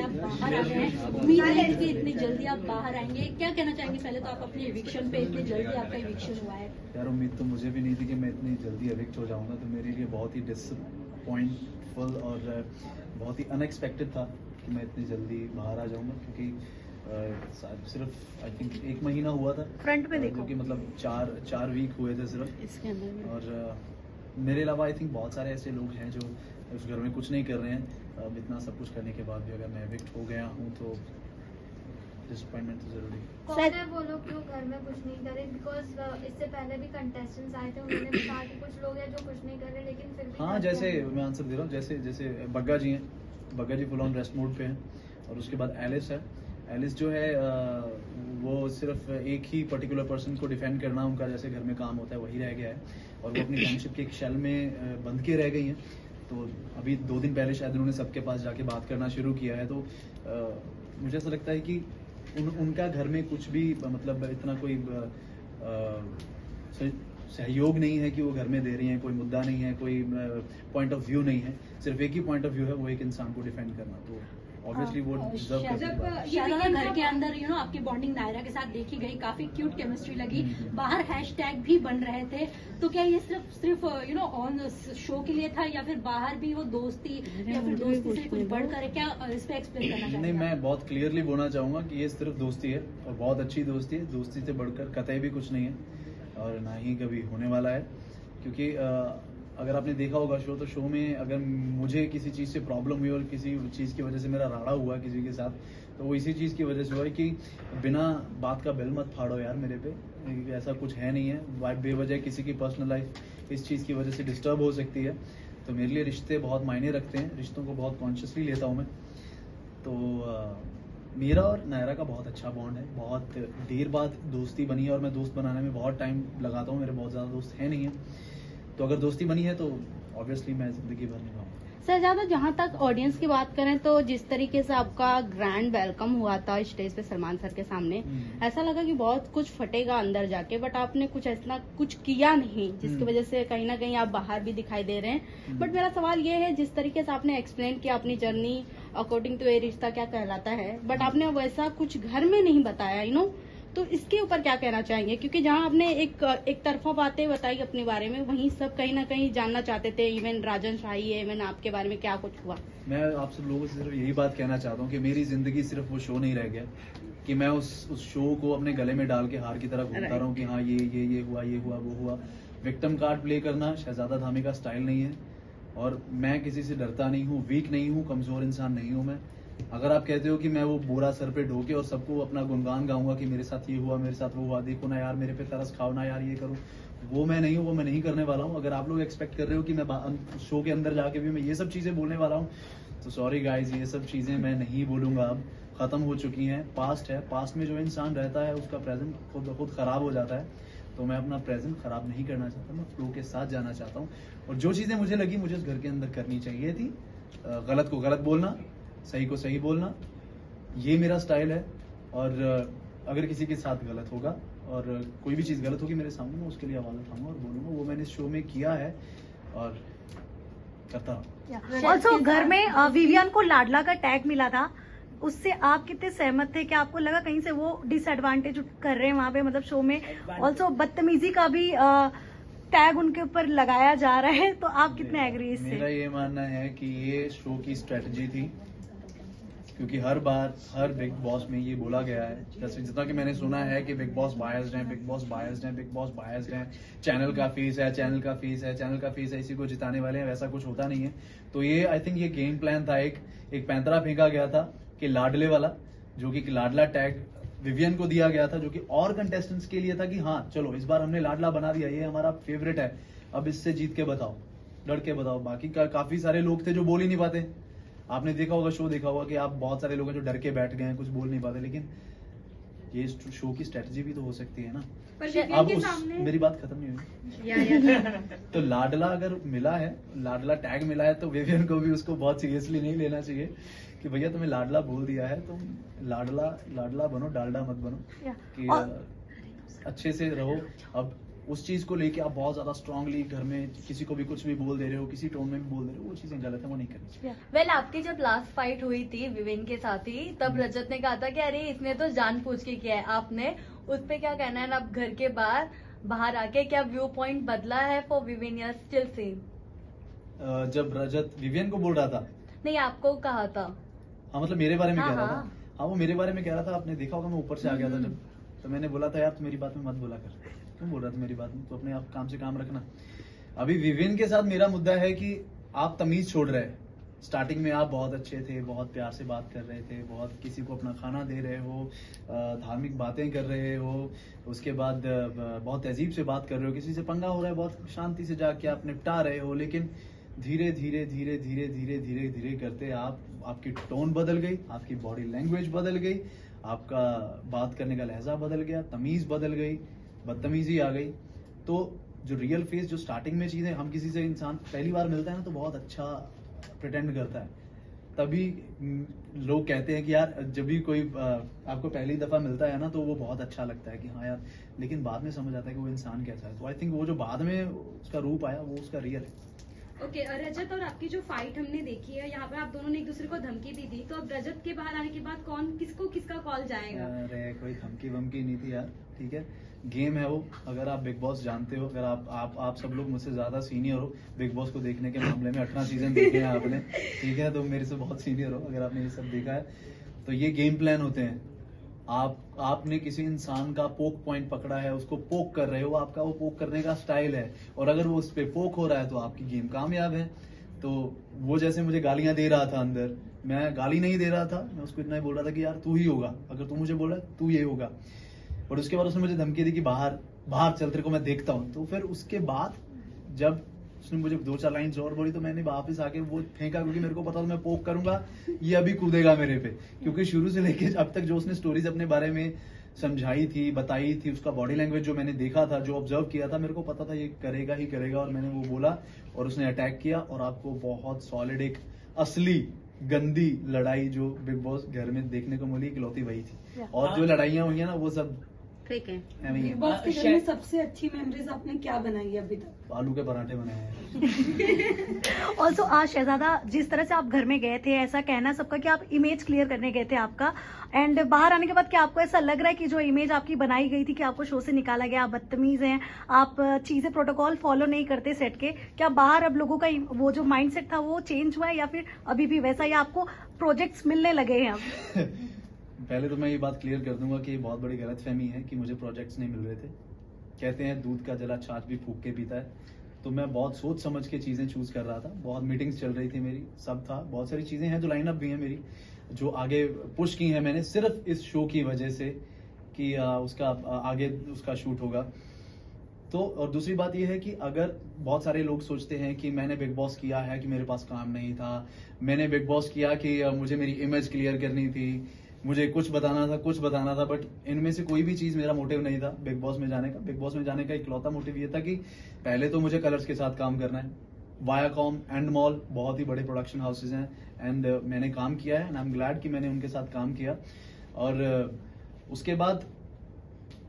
आप बाहर आ गए हैं, उम्मीद है कि इतनी जल्दी आप बाहर आएंगे, क्या कहना चाहेंगे? पहले तो आप अपने एविक्शन पे, इतनी जल्दी आपका एविक्शन हुआ है। यार उम्मीद तो मुझे भी नहीं थी कि मैं इतनी जल्दी एविक्ट हो जाऊंगा, तो मेरे लिए बहुत ही डिसअपॉइंटफुल और बहुत ही अनएक्सपेक्टेड था कि मैं इतनी जल्दी बाहर आ जाऊंगा, क्योंकि सिर्फ आई थिंक 1 महीना हुआ था फ्रंट पे देखो, जो कि मतलब 4 वीक हुए थे सिर्फ इसके अंदर और मेरे अलावा आई थिंक बहुत सारे ऐसे लोग हैं जो उस घर में कुछ नहीं कर रहे हैं। अब इतना सब कुछ करने के बाद भी अगर मैं एविक्ट हो गया हूँ तो डिसअपॉइंटमेंट तो जरूरी। कौन है वो लोग जो घर में कुछ नहीं करे? बिकॉज इससे पहले भी कंटेस्टेंट्स आए थे, उन्होंने भी कहा कि कुछ लोग हैं जो कुछ नहीं कर रहे लेकिन फिर भी हाँ, जैसे मैं आंसर दे रहा हूँ, जैसे बग्गा जी हैं, बग्गा जी फुल ऑन रेस्ट मोड पे हैं, और उसके बाद एलिस है। एलिस जो है वो सिर्फ एक ही पर्टिकुलर पर्सन को डिफेंड करना उनका जैसे घर में काम होता है वही रह गया है, और वो अपनी फ्रेंडशिप के एक शेल में बंद के रह गई हैं। तो अभी 2 दिन पहले शायद उन्होंने सबके पास जाके बात करना शुरू किया है। तो मुझे ऐसा लगता है कि उनका घर में कुछ भी मतलब इतना कोई सहयोग नहीं है कि वो घर में दे रही हैं, कोई मुद्दा नहीं है, कोई पॉइंट ऑफ व्यू नहीं है, सिर्फ एक ही पॉइंट ऑफ व्यू है, वो एक इंसान को डिफेंड करना। तो ऑब्वियसली वो डिजर्व करती है। शायद घर के अंदर आपकी बॉन्डिंग नायरा के साथ देखी गई, काफी क्यूट केमिस्ट्री लगी, बाहर हैशटैग भी बन रहे थे, तो क्या ये सिर्फ ऑन शो के लिए था या फिर बाहर भी वो दोस्ती या फिर दोस्ती से कुछ बढ़कर है? क्या इस पे एक्सप्लेन करना चाहिए? नहीं, मैं बहुत क्लियरली बोलना चाहूंगा कि ये सिर्फ दोस्ती है और बहुत अच्छी दोस्ती है। दोस्ती से बढ़कर कतई भी कुछ नहीं है और ना ही कभी होने वाला है, क्योंकि अगर आपने देखा होगा शो, तो शो में अगर मुझे किसी चीज़ से प्रॉब्लम हुई और किसी चीज़ की वजह से मेरा राड़ा हुआ किसी के साथ, तो वो इसी चीज़ की वजह से हुआ है कि बिना बात का बेल मत फाड़ो यार मेरे पे, ऐसा कुछ है नहीं है। बेवजह किसी की पर्सनल लाइफ इस चीज़ की वजह से डिस्टर्ब हो सकती है। तो मेरे लिए रिश्ते बहुत मायने रखते हैं, रिश्तों को बहुत कॉन्शियसली लेता हूँ मैं। तो मेरा और नायरा का बहुत अच्छा बॉन्ड है, बहुत देर बाद दोस्ती बनी है और मैं दोस्त बनाने में बहुत टाइम लगाता हूँ, मेरे बहुत ज़्यादा दोस्त हैं नहीं हैं। तो अगर दोस्ती बनी है तो ऑब्वियसली मैं जिंदगी भर निभाऊंगा। शहजादा, जहाँ तक ऑडियंस की बात करें तो जिस तरीके से आपका ग्रैंड वेलकम हुआ था स्टेज पे सलमान सर के सामने, ऐसा लगा कि बहुत कुछ फटेगा अंदर जाके, बट आपने कुछ ऐसा कुछ किया नहीं जिसकी वजह से कहीं ना कहीं आप बाहर भी दिखाई दे रहे हैं। बट मेरा सवाल ये है, जिस तरीके से आपने एक्सप्लेन किया अपनी जर्नी अकॉर्डिंग टू ये रिश्ता क्या कहलाता है, बट आपने वैसा कुछ घर में नहीं बताया, तो इसके ऊपर क्या कहना चाहेंगे? क्योंकि जहां आपने एक तरफा बातें बताई अपने बारे में, वहीं सब कहीं ना कहीं जानना चाहते थे, इवन राजन शाही है, इवन आपके बारे में क्या कुछ हुआ। मैं आप सब लोगों से सिर्फ यही बात कहना चाहता हूँ कि मेरी जिंदगी सिर्फ वो शो नहीं रह गया कि मैं उस शो को अपने गले में डाल के हार की तरह घूमता रहा हूँ कि हाँ ये हुआ वो हुआ। विक्टिम कार्ड प्ले करना शहजादा धामी का स्टाइल नहीं है, और मैं किसी से डरता नहीं हूँ, वीक नहीं हूँ, कमजोर इंसान नहीं हूँ मैं। अगर आप कहते हो कि मैं वो बोरा सर पे ढोके और सबको अपना गुणगान गाऊंगा कि मेरे साथ ये हुआ, मेरे साथ वो हुआ, देखो ना यार मेरे पे तरस खाओ ना यार, ये करो, वो मैं नहीं हूँ, वो मैं नहीं करने वाला हूँ। अगर आप लोग एक्सपेक्ट कर रहे हो कि मैं शो के अंदर जाके भी मैं ये सब चीजें बोलने वाला हूँ, तो सॉरी गाइज, ये सब चीजें मैं नहीं बोलूंगा। अब खत्म हो चुकी हैं, पास्ट है। पास्ट में जो इंसान रहता है उसका प्रेजेंट खुद खराब हो जाता है, तो मैं अपना प्रेजेंट खराब नहीं करना चाहता, मैं फ्लो के साथ जाना चाहता हूँ। और जो चीजें मुझे लगी मुझे उस घर के अंदर करनी चाहिए थी, गलत को गलत बोलना, सही को सही बोलना, ये मेरा स्टाइल है। और अगर किसी के साथ गलत होगा और कोई भी चीज़ गलत होगी मेरे सामने, मैं उसके लिए आवाज़ उठाऊंगा और बोलूंगा। वो मैंने इस शो में किया है और करता हूँ। ऑल्सो घर में विवियन को लाडला का टैग मिला था, उससे आप कितने सहमत थे? क्या आपको लगा कहीं से वो डिसएडवांटेज कर रहे हैं वहाँ पे, मतलब शो में? ऑल्सो बदतमीजी का भी टैग उनके ऊपर लगाया जा रहा है, तो आप कितने एग्री इससे? मेरा ये मानना है कि ये शो की स्ट्रेटजी थी, क्योंकि हर बार हर बिग बॉस में ये बोला गया है, जैसे जितना कि मैंने सुना है कि बिग बॉस बायस्ड है, बिग बॉस बायस्ड है, बिग बॉस बायस्ड है, चैनल का फेस है, चैनल का फेस है, चैनल का फेस है, इसी को जिताने वाले हैं, वैसा कुछ होता नहीं है। तो ये आई थिंक ये गेम प्लान था, एक पैंतरा फेंका गया था कि लाडले वाला, जो कि लाडला टैग विवियन को दिया गया था, जो कि और कंटेस्टेंट्स के लिए था कि हाँ चलो इस बार हमने लाडला बना दिया, ये हमारा फेवरेट है, अब इससे जीत के बताओ, डर के बताओ। बाकी काफी सारे लोग थे जो बोल ही नहीं पाते। आपने देखा होगा, शो देखा होगा कि आप बहुत सारे लोग हैं जो डर के बैठ गए हैं, कुछ बोल नहीं पाते। लेकिन ये शो की स्ट्रेटजी भी तो हो सकती है ना। अब मेरी बात खत्म नहीं हुई। तो लाडला अगर मिला है, लाडला टैग मिला है, तो विवियन को भी उसको बहुत सीरियसली नहीं लेना चाहिए कि भैया तुम्हें लाडला बोल दिया है, तुम लाडला बनो, डालडा मत बनो, कि अच्छे से रहो। अब उस चीज को लेके आप बहुत ज्यादा स्ट्रांगली घर में किसी को भी कुछ भी बोल दे रहे हो, किसी टोन में भी बोल दे रहे हो, वो चीजें गलत है, वो नहीं करनी चाहिए। वेल आपकी जब लास्ट फाइट हुई थी विवेन के साथ ही, तब रजत ने कहा था कि अरे इसने तो जानबूझ के किया है। आपने उस पे क्या कहना है? अब घर के बाहर आके क्या व्यू पॉइंट बदला है फॉर विवेन या स्टिल सेम? जब रजत विवियन को बोल रहा था, नहीं आपको कहा था। हाँ मतलब मेरे बारे में हाँ, कह रहा हाँ। था। हाँ वो मेरे बारे में कह रहा था, आपने देखा होगा मैं ऊपर से आ गया था जब, तो मैंने बोला था यार तू मेरी बात में मत बोला कर, क्यों बोल रहा था मेरी बात में, तो अपने आप काम से काम रखना। अभी विवियन के साथ मेरा मुद्दा है कि आप तमीज छोड़ रहे हैं। स्टार्टिंग में आप बहुत अच्छे थे, बहुत प्यार से बात कर रहे थे, बहुत किसी को अपना खाना दे रहे हो, धार्मिक बातें कर रहे हो, उसके बाद बहुत तहजीब से बात कर रहे हो, किसी से पंगा हो रहा है बहुत शांति से जाके आप निपटा रहे हो, लेकिन धीरे धीरे धीरे धीरे धीरे धीरे धीरे करते आपकी टोन बदल गई, आपकी बॉडी लैंग्वेज बदल गई, आपका बात करने का लहजा बदल गया, तमीज बदल गई, बदतमीजी आ गई। तो जो रियल फेस, जो स्टार्टिंग में चीजें, हम किसी से इंसान पहली बार मिलता है ना तो बहुत अच्छा प्रिटेंड करता है, तभी लोग कहते हैं कि यार जब भी कोई आपको पहली दफा मिलता है ना तो वो बहुत अच्छा लगता है कि हाँ यार, लेकिन बाद में समझ आता है कि वो इंसान कैसा है। तो आई थिंक वो जो बाद में उसका रूप आया वो उसका रियल है। ओके रजत और आपकी जो फाइट हमने देखी है, यहाँ पे आप दोनों ने एक दूसरे को धमकी भी दी, तो अब रजत के बाहर आने के बाद कौन किसको किसका कॉल जाएगा? अरे कोई धमकी वमकी नहीं थी यार, ठीक है, गेम है वो। अगर आप बिग बॉस जानते हो, अगर आप सब लोग मुझसे ज्यादा सीनियर हो बिग बॉस को देखने के मामले में, 18 सीजन देखे हैं आपने, ठीक है, तो मेरे से बहुत सीनियर हो अगर आपने ये सब देखा है, तो ये गेम प्लान होते हैं। आपने किसी इंसान का पोक पॉइंट पकड़ा है, उसको पोक कर रहे हो, आपका वो पोक करने का स्टाइल है, और अगर वो उस पे पोक हो रहा है तो आपकी गेम कामयाब है। तो वो जैसे मुझे गालियां दे रहा था अंदर, मैं गाली नहीं दे रहा था, मैं उसको इतना ही बोल रहा था कि यार तू ही होगा, अगर तू मुझे बोला तू ये होगा। और उसके बाद उसने मुझे धमकी दी कि बाहर चल, तेरे को मैं देखता हूँ। तो फिर उसके बाद जब उसने मुझे 2-4 लाइन्स और बोली तो मैंने वापस आके वो फेंका, क्योंकि मेरे को पता था मैं पोक करूंगा ये अभी कूदेगा मेरे पे, क्योंकि शुरू से लेके अब तक जो उसने स्टोरीज अपने बारे में समझाई थी, बताई थी, उसका बॉडी लैंग्वेज जो मैंने देखा था, जो ऑब्जर्व किया था, मेरे को पता था ये करेगा ही करेगा, और मैंने वो बोला और उसने अटैक किया। और आपको बहुत सॉलिड एक असली गंदी लड़ाई जो बिग बॉस घर में देखने को मिली, इकलौती वही थी। और जो लड़ाइयां हुई है ना वो सब ठीक है। बिग बॉस के घर में सबसे अच्छी मेमोरीज आपने क्या बनाई है अभी तक? आलू के पराठे बनाए हैं। ऑल्सो आज शहजादा, जिस तरह से आप घर में गए थे, ऐसा कहना सबका कि आप इमेज क्लियर करने गए थे आपका, एंड बाहर आने के बाद क्या आपको ऐसा लग रहा है कि जो इमेज आपकी बनाई गई थी कि आपको शो से निकाला गया, आप बदतमीज हैं, आप चीजें प्रोटोकॉल फॉलो नहीं करते सेट के, क्या बाहर अब लोगों का वो जो माइंडसेट था वो चेंज हुआ है, या फिर अभी भी वैसा, या आपको प्रोजेक्ट्स मिलने लगे हैं अब? पहले तो मैं ये बात क्लियर कर दूंगा कि ये बहुत बड़ी गलतफहमी है कि मुझे प्रोजेक्ट्स नहीं मिल रहे थे। कहते हैं दूध का जला छाछ भी फूंक के पीता है, तो मैं बहुत सोच समझ के चीजें चूज कर रहा था, बहुत मीटिंग्स चल रही थी मेरी, सब था, बहुत सारी चीजें हैं जो लाइनअप भी है मेरी, जो आगे पुश की है मैंने सिर्फ इस शो की वजह से कि उसका आगे उसका शूट होगा। तो और दूसरी बात यह है कि अगर बहुत सारे लोग सोचते हैं कि मैंने बिग बॉस किया है कि मेरे पास काम नहीं था, मैंने बिग बॉस किया कि मुझे मेरी इमेज क्लियर करनी थी, मुझे कुछ बताना था, बट इनमें से कोई भी चीज मेरा मोटिव नहीं था बिग बॉस में जाने का। बिग बॉस में जाने का इकलौता मोटिव ये था कि पहले तो मुझे कलर्स के साथ काम करना है, वायाकॉम एंड मॉल बहुत ही बड़े प्रोडक्शन हाउसेज हैं, एंड मैंने काम किया है, एंड आई एम ग्लैड कि मैंने उनके साथ काम किया। और उसके बाद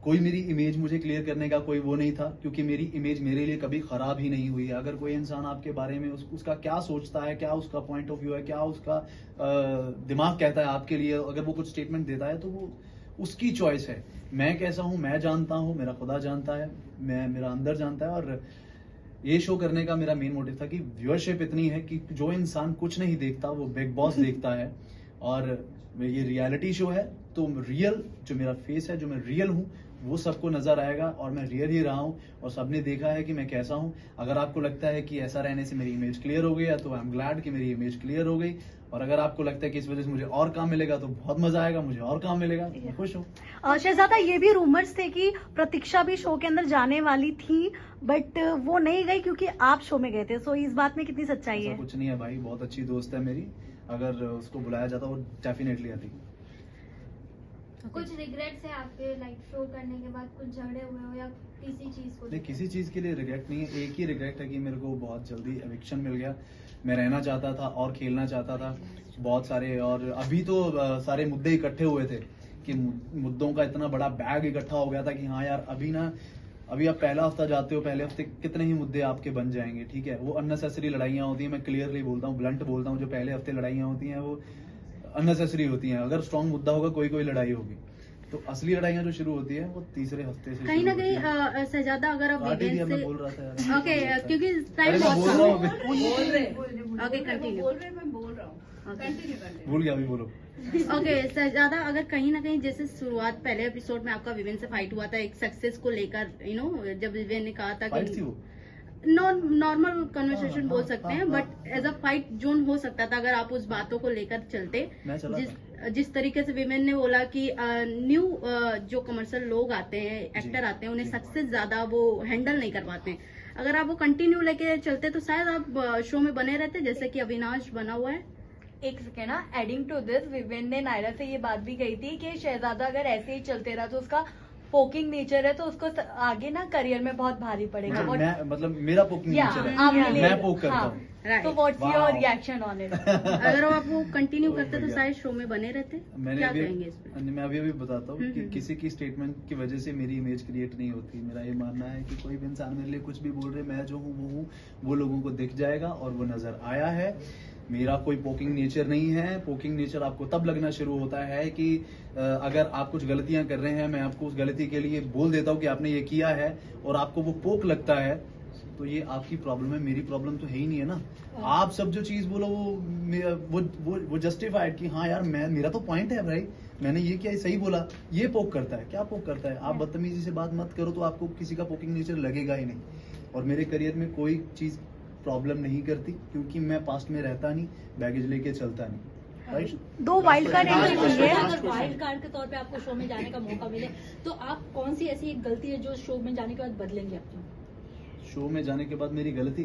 कोई मेरी इमेज मुझे क्लियर करने का कोई वो नहीं था, क्योंकि मेरी इमेज मेरे लिए कभी खराब ही नहीं हुई है। अगर कोई इंसान आपके बारे में उसका क्या सोचता है, क्या उसका पॉइंट ऑफ व्यू है, क्या उसका दिमाग कहता है आपके लिए, अगर वो कुछ स्टेटमेंट देता है तो वो उसकी चॉइस है। मैं कैसा हूं मैं जानता हूं, मेरा खुदा जानता है, मेरा अंदर जानता है। और ये शो करने का मेरा मेन मोटिव था कि व्यूअरशिप इतनी है कि जो इंसान कुछ नहीं देखता वो बिग बॉस देखता है, और ये रियलिटी शो है तो रियल जो मेरा फेस है, जो मैं रियल हूं वो सबको नजर आएगा, और मैं रियल ही रहा हूं, और सबने देखा है कि मैं कैसा हूं। अगर आपको लगता है कि ऐसा रहने से मेरी इमेज क्लियर हो गई है तो आई एम ग्लैड कि मेरी इमेज क्लियर हो गई, और अगर आपको लगता है कि इस वजह से मुझे और काम मिलेगा तो बहुत मजा आएगा, मुझे और काम मिलेगा, मैं खुश हूँ। शहजादा, ये भी रूमर्स थे कि प्रतीक्षा भी शो के अंदर जाने वाली थी, बट वो नहीं गई क्योंकि आप शो में गए थे, सो इस बात में कितनी सच्चाई है? कुछ नहीं है भाई, बहुत अच्छी दोस्त है मेरी, अगर उसको बुलाया जाता वो डेफिनेटली आती। कुछ रिग्रेट्स है आपके, लाइक शो करने के बाद कुछ झगड़े हुए हो या किसी चीज को? नहीं, किसी चीज के लिए रिग्रेट नहीं है, एक ही रिग्रेट है कि मेरे को बहुत जल्दी एविक्शन मिल गया। मैं रहना चाहता था और खेलना चाहता था बहुत सारे, और अभी तो सारे मुद्दे इकट्ठे हुए थे कि मुद्दों का इतना बड़ा बैग इकट्ठा हो गया था कि हाँ यार अभी ना अभी आप पहला हफ्ता जाते हो, पहले हफ्ते कितने ही मुद्दे आपके बन जाएंगे, ठीक है। वो अननेसेसरी लड़ाइयाँ होती हैं, मैं क्लियरली बोलता हूँ, ब्लंट बोलता हूँ, जो पहले हफ्ते लड़ाइयाँ होती हैं वो अननेसेसरी होती हैं। अगर स्ट्रांग मुद्दा होगा कोई लड़ाई होगी, तो असली लड़ाइयाँ जो शुरू होती है वो तीसरे हफ्ते से कहीं ना कहीं शहजादा अगर आप काट ही दिया, विवेन मैं से बोल रहा था यार। ओके क्योंकि अरे टाइम मैं बोल रहा हूँ ओके कंटिन्यू भूल गया, अभी बोलो। ओके शहजादा, अगर कहीं ना कहीं जैसे शुरुआत पहले एपिसोड में आपका विवेन से फाइट हुआ था एक सक्सेस को लेकर, जब विवेन ने कहा था फाइट थी कि वो, नॉर्मल कन्वर्सेशन बोल सकते हैं, हाँ। But as a fight zone हो सकता था अगर आप उस बातों को लेकर चलते। मैं चला जिस तरीके से विमेन ने बोला कि न्यू जो कमर्शियल लोग आते हैं, एक्टर आते हैं, उन्हें जी। सक्सेस ज्यादा वो हैंडल नहीं कर पाते हैं। अगर आप वो कंटिन्यू लेके चलते तो शायद आप शो में बने रहते, जैसे कि अविनाश बना हुआ है। एक सेकेंड ना, एडिंग टू दिस, विवेन ने नायरा से ये बात भी कही थी कि शहजादा अगर ऐसे ही चलते रहा तो उसका पोकिंग नेचर है, तो उसको आगे ना करियर में बहुत भारी पड़ेगा। मतलब मेरा पोकिंग नेचर है, आप मैं पोक करता हूँ। Right. तो what's Wow. Your reaction on it? अगर आप वो कंटिन्यू Oh करते my तो God. शायद शो में बने रहते। क्या कहेंगे इस पे? मैं अभी बताता हूँ कि हम्म। किसी की स्टेटमेंट की वजह से मेरी इमेज क्रिएट नहीं होती। मेरा ये मानना है कि कोई भी इंसान मेरे लिए कुछ भी बोल रहे, मैं जो हूँ वो हूँ, वो लोगों को दिख जाएगा और वो नजर आया है। मेरा कोई पोकिंग नेचर नहीं है। पोकिंग नेचर आपको तब लगना शुरू होता है कि अगर आप कुछ गलतियां कर रहे हैं, मैं आपको उस गलती के लिए बोल देता हूँ कि आपने ये किया है और आपको वो पोक लगता है, तो ये आपकी प्रॉब्लम है, मेरी प्रॉब्लम तो है ही नहीं है ना। आप सब जो चीज बोलो वो जस्टिफाइड कि हाँ यार मेरा तो पॉइंट है भाई, मैंने ये किया, सही बोला। ये पोक करता है, क्या पोक करता है? आप बदतमीजी से बात मत करो तो आपको किसी का पोकिंग नेचर लगेगा ही नहीं। और मेरे करियर में कोई चीज प्रॉब्लम नहीं करती, क्योंकि मैं पास्ट में रहता नहीं, बैगेज लेके चलता नहीं। राइट? 2 वाइल्ड कार्ड एंट्री हुई है। अगर वाइल्ड कार्ड के तौर पे आपको शो में जाने का मौका मिले तो आप कौन सी ऐसी एक गलती है जो शो में जाने के बाद बदलेंगे अपनी? शो में जाने के बाद मेरी गलती,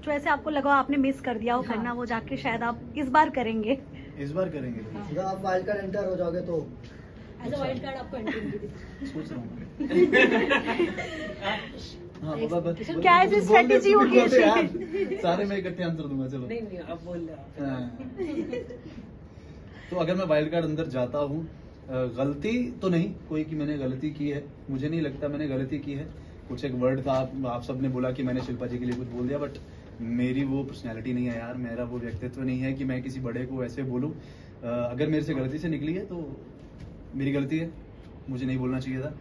जो ऐसे आपको लगा आपने मिस कर दिया वो करना, वो जाके शायद आप इस बार करेंगे। इस बार करेंगे, अगर आप वाइल्ड कार्ड एंटर हो जाओगे तो एज अ वाइल्ड कार्ड आपको एंट्री मिली। सोच रहा हूँ। हाँ, बस क्या ऐसी strategy होगी? सारे मैं इकट्ठे आंसर दूंगा, चलो। नहीं आप बोल रहे हाँ। तो अगर मैं वाइल्ड कार्ड अंदर जाता हूँ, गलती तो नहीं कोई कि मैंने गलती की है, मुझे नहीं लगता मैंने गलती की है। कुछ एक वर्ड था, आप सबने बोला कि मैंने शिल्पा जी के लिए कुछ बोल दिया, बट मेरी वो पर्सनैलिटी नहीं है यार, मेरा वो व्यक्तित्व नहीं है कि मैं किसी बड़े को ऐसे बोलूँ। अगर मेरे से गलती से निकली है तो मेरी गलती है, मुझे नहीं बोलना चाहिए था।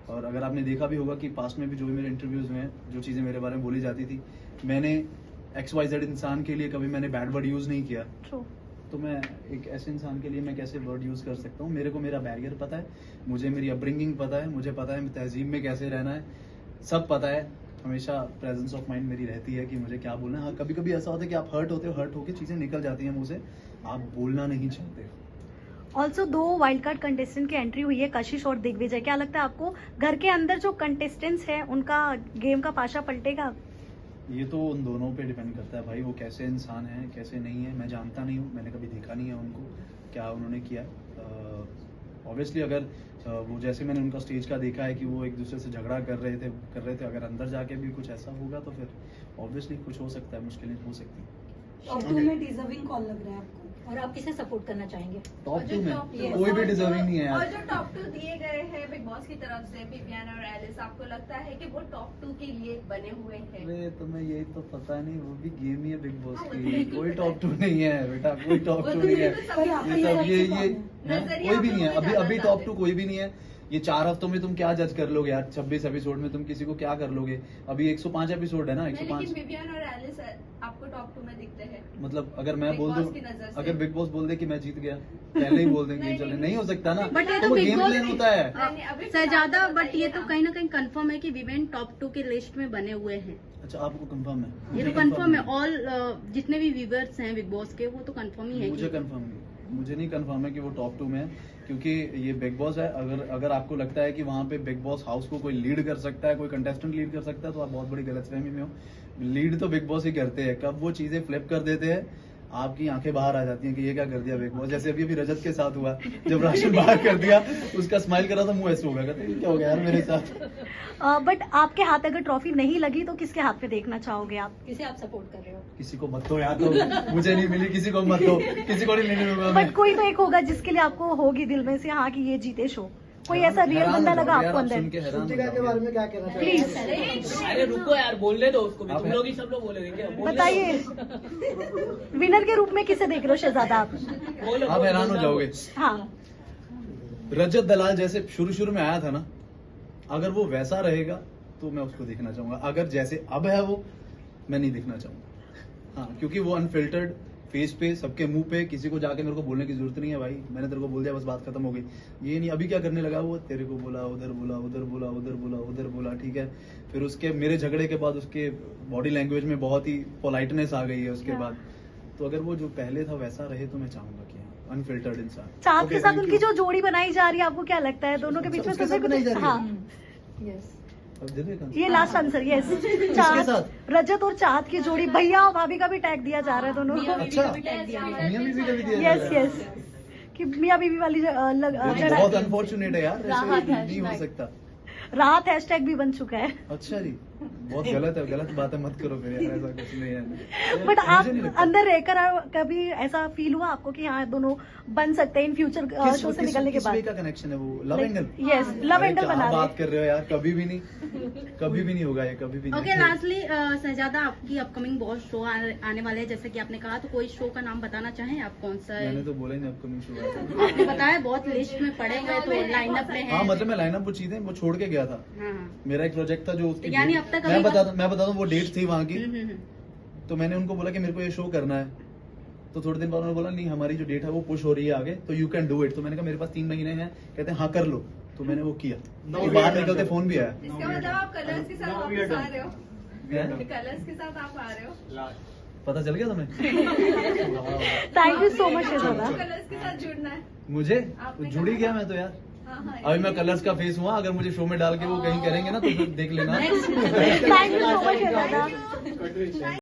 और अगर आपने देखा भी होगा कि पास्ट में भी जो मेरे इंटरव्यूज में जो चीज़ें मेरे बारे में बोली जाती थी, मैंने XYZ इंसान के लिए कभी मैंने बैड वर्ड यूज़ नहीं किया। तो मैं एक ऐसे इंसान के लिए मैं कैसे वर्ड यूज़ कर सकता हूँ? मेरे को मेरा बैरियर पता है, मुझे मेरी अपब्रिंगिंग पता है, मुझे पता है तहजीब में कैसे रहना है, सब पता है। हमेशा प्रेजेंस ऑफ माइंड मेरी रहती है कि मुझे क्या बोलना है। हाँ, कभी कभी ऐसा होता है कि आप हर्ट होते हो, हर्ट होकर चीज़ें निकल जाती हैं मुँह से, आप बोलना नहीं चाहते। ऑल्सो 2 वाइल्ड कार्ड कंटेस्टेंट की एंट्री हुई है, कशिश और दिग्विजय। क्या लगता है आपको घर के अंदर जो कंटेस्टेंट्स हैं उनका गेम का पाशा पलटेगा? ये तो उन दोनों पे डिपेंड करता है भाई, वो कैसे इंसान है कैसे नहीं है, मैं जानता नहीं हूँ, मैंने कभी देखा नहीं है उनको क्या उन्होंने किया। ऑब्वियसली अगर वो जैसे मैंने उनका स्टेज का देखा है कि वो एक दूसरे से झगड़ा कर रहे थे, अगर अंदर जाके भी कुछ ऐसा होगा तो फिर ऑब्वियसली कुछ हो सकता है, मुश्किलें हो सकती हैं। टॉप 2 में डिजर्विंग कौन लग रहा है आपको, और आप किसे सपोर्ट करना चाहेंगे? टॉप 2 में Yes. कोई भी डिजर्विंग नहीं है और यार। जो टॉप 2 दिए गए हैं बिग बॉस की तरफ से, विवियन और एलिस, आपको लगता है कि वो टॉप 2 के लिए बने हुए हैं? अरे तुम्हें यही तो पता नहीं, वो भी गेम ही है बिग बॉस की, कोई टॉप 2 नहीं है बेटा, कोई टॉप 2 नहीं है। ये कोई भी नहीं है अभी टॉप 2 कोई भी नहीं है। ये 4 हफ्तों में तुम क्या जज कर लोगे यार? 26 एपिसोड में तुम किसी को क्या कर लोगे? अभी 105 एपिसोड है ना, 105। लेकिन विवियन और एलिस आपको टॉप 2 में दिखते हैं। मतलब अगर मैं बिग बोल बॉस दूं, की नजर से। अगर बिग बॉस बोल दे कि मैं जीत गया, पहले ही बोल देंगे नहीं, चले, नहीं, नहीं हो सकता ना। बट ये तो तो वो बिग गेम बॉस प्लान होता है। नहीं, अभी शहजादा, फिलहाल बट ये बताइए तो ना। कहीं ना कहीं कंफर्म है कि विवेन टॉप 2 की लिस्ट में बने हुए हैं। अच्छा, आपको कंफर्म है? ये तो कंफर्म है, ऑल जितने भी व्यूअर्स हैं बिग बॉस के वो तो कंफर्म ही है मुझे कि कंफर्म नहीं, मुझे नहीं कंफर्म है कि वो टॉप 2 में है, क्योंकि ये बिग बॉस है। अगर आपको लगता है कि वहाँ पे बिग बॉस हाउस को कोई लीड कर सकता है, कोई कंटेस्टेंट लीड कर सकता है, तो आप बहुत बड़ी गलतफहमी में हो। लीड तो बिग बॉस ही करते हैं, कब वो चीजें फ्लिप कर देते हैं आपकी आंखें बाहर आ जाती हैं कि ये क्या कर दिया बिग बॉस। जैसे अभी रजत के साथ हुआ, जब राशन बाहर कर दिया, उसका स्माइल कर रहा था, मुंह ऐसे हो गया, कहते ये क्या हो गया यार मेरे साथ। बट आपके हाथ अगर ट्रॉफी नहीं लगी तो किसके हाथ पे देखना चाहोगे आप? किसे आप सपोर्ट कर रहे हो? किसी को मत दो यार, तो मुझे नहीं मिली, किसी को मत दो, किसी को नहीं लेने दूंगा मैं। बट कोई तो एक होगा जिसके लिए आपको होगी दिल में से हाँ कि ये जीते शो। कोई ऐसा रियल हैरान बंदा हो लगा जाओगे आपको यार, आप अंदर? सुन के हैरान हो श्रुतिका के जाओगे। बारे में क्या कहना चाहिए? प्लीज अरे रुको यार, बोलने दो उसको भी, आप तुम है? लोग ही सब लोग बोलोगे क्या? बोलने बताइए, विनर के रूप में किसे देख रहे हो शहजादा आप? दो। बोलो, आप हैरान हो बोलो। जाओगे। हाँ, रजत दलाल जैसे शुरू में आया था ना, अगर वो वैसा रहेगा तो मैं उसको देखना चाहूंगा। अगर जैसे अब है वो, मैं नहीं देखना चाहूंगा। हाँ, क्योंकि वो अनफिल्टर्ड फेस पे, सबके मुंह पे, किसी को जाके मेरे को बोलने की जरूरत नहीं है भाई, मैंने तेरे को बोल दिया, बस बात खत्म हो गई। ये नहीं अभी क्या करने लगा वो, तेरे को बोला, उधर बोला, उधर बोला, उधर बोला, उधर बोला, ठीक है। फिर उसके मेरे झगड़े के बाद उसके बॉडी लैंग्वेज में बहुत ही पोलाइटनेस आ गई है उसके बाद। तो अगर वो जो पहले था वैसा रहे तो मैं चाहूंगा कि अनफिल्टर्ड इंसान। चाँद Okay, के साथ thank उनकी you. जो जोड़ी बनाई जा रही है, आपको क्या लगता है दोनों के बीच में उसके सबसे साथ बनाई जा कुछ? रही है? हाँ, अब दे दो एक आंसर। ये लास्ट आंसर, यस। किसके चाँद, साथ? रजत और चाँद की जोड़ी, भैया और भाभी का भी टैग दिया जा रहा है दोनों को। अच्छा, मियां बीवी का भी दिया जा यस रहा है। यस, कि मियाँ बीवी वाली ये जगह बहुत अनफॉर्चुनेट है यार, राहत ऐसे नहीं हो hashtag। सकता। राहत हैशटैग भी बन चुका है। अच्छा जी, बहुत गलत है, गलत बातें मत करो फिर यार, ऐसा कुछ नहीं है। बट आप मुझे नहीं लगता। अंदर रहकर कभी ऐसा फील हुआ आपको कि हाँ दोनों बन सकते हैं इन फ्यूचर शो से निकलने के किस वे बाद? का कनेक्शन है वो? Love angle? Yes, love angle क्या बना बात रहे। कर रहे हो यार, कभी भी नहीं, कभी भी नहीं होगा ये, कभी भी नहीं। ओके, लास्टली शहजादा, आपकी अपकमिंग बहुत शो आने वाले हैं जैसे कि आपने कहा, तो कोई शो का नाम बताना चाहें आप? कौन सा मैंने है? तो बोला ही नहीं अपकमिंग शो है। आपने बताया बहुत लिस्ट में पड़े हुए, तो लाइनअप में हाँ, है। मतलब मैं लाइनअप वो चीजें वो छोड़ के गया था। हाँ, मेरा एक प्रोजेक्ट था जो उसकी यानी अब तक अभी- मैं बताता हूँ वो डेट थी वहाँ की। हम्म। तो मैंने उनको बोला कि मेरे को ये शो करना है, तो थोड़े दिन बाद उन्होंने बोला नहीं हमारी जो डेट है वो पुश हो रही है आगे, तो यू कैन डू इट। तो मैंने कहा मेरे पास 3 महीने हैं, कहते हैं हाँ कर लो, तो मैंने वो किया। फिर बाहर निकलते फोन भी आया। इसका मतलब आप कलर्स के साथ वापस आ रहे हो? क्या? कलर्स के साथ आप आ रहे हो? पता चल गया तुम्हें? Thank you so much Shahzada. Colors के साथ जुड़ना है। मुझे आपने जुड़ ही कहा गया था। मैं तो यार। हाँ हाँ, अभी मैं कलर्स का फेस हुआ, अगर मुझे शो में डाल के वो कहीं करेंगे ना तो फिर देख लेना। Thank you so much Shahzada.